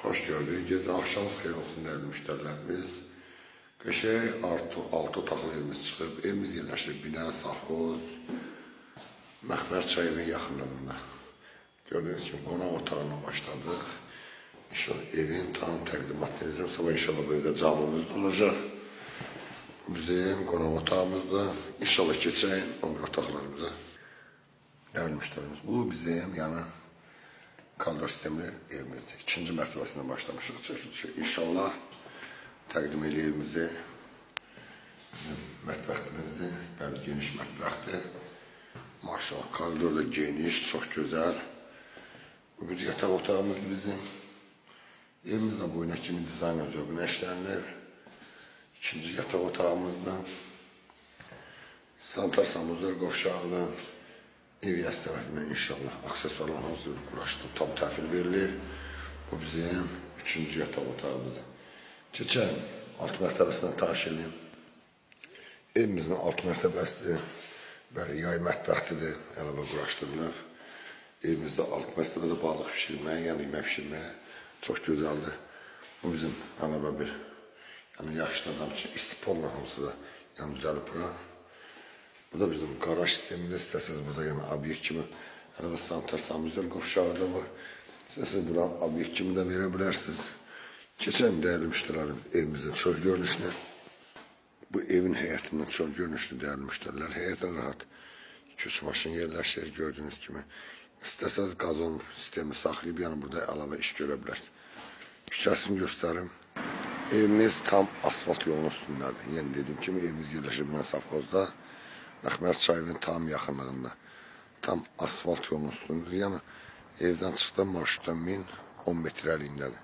Hoş gördük. Gece akşamız xeyir olsun değerli müşterilerimiz. Qəşəng altı otaqlı evimiz çıxıb. Evimiz yerləşir Bina, Safxoz, Məxmər çayının yaxınlığında. Gördüğünüz kimi qonaq otağına başladıq. İnşallah evin tam təqdimatını edəcəm. Sabah inşallah bu evdə camımız da olacaq. Bu bizim qonaq otağımızdır. İnşallah keçək o bir otaqlarımıza. Değerli müşterimiz, bu bizim yani kaldır sistemli evimizdir. İkinci mərtəbəsindən başlamışıq çəkilişi. İnşallah təqdim edək evimizi. Bizim mətbəximizdir. Yəni geniş mətbəxdir. Maşallah, koridor da geniş, çox gözəl. Bu bir yataq otağımızdır bizim. Evimiz də boyuna kimi dizayn özəbinə işlənilir. İkinci yataq otağımızda sanitar sanuzlar qovşaqlı. Ev yas tərəfindən inşallah aksesuarlar hamısı uğraşdırıb tam təhvil verilir. Bu bizim üçüncü yataq otağımızdır. Keçən alt mərtəbəsindən tanış edeyim. Evimizin alt mərtəbəsidir. Bəli, yay mətbəxtidir. Əlavə quraşdırılır. Evimizdə alt mərtəbədə balıq pişirməyə, yəni yemək pişirməyə çox gözəldir. Bu bizim əlavə bir yaşlı adam üçün istipolla hamısı da düzəlib bura. Bu da bizim garaj sistemində istəsəniz burada yəni obyekt kimi əlavə sanitar sanuzlar qovşağı da var. İstəsəniz bura obyekt kimi də verə bilərsiniz. Keçən dəyərli müştərilərim evimizin çöl görünüşünü. Bu evin həyətindən çöl görünüşlü dəyərli müştərilər. Həyətən rahat 2-3 maşın yerləşir gördüğünüz kimi. İstəsəniz qazon sistemi saxlayıb yəni burada əlavə iş görə bilərsiniz. Küçəsini göstərim. Evimiz tam asfalt yolunun üstündədir. Yəni dediyim kimi evimiz yerləşir Bina Safxozda. Məxmər çayının tam yaxınlığında. Tam asfalt yolunun üstündür. Yəni evdən çıxdan marşrutdan 1010 metrəliyindədir.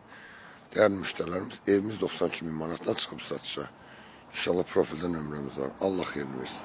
Değerli müşterilerimiz evimiz 93.000 manatdan çıxıb satışa. İnşallah profildə nömrəmiz var. Allah xeyrini versin.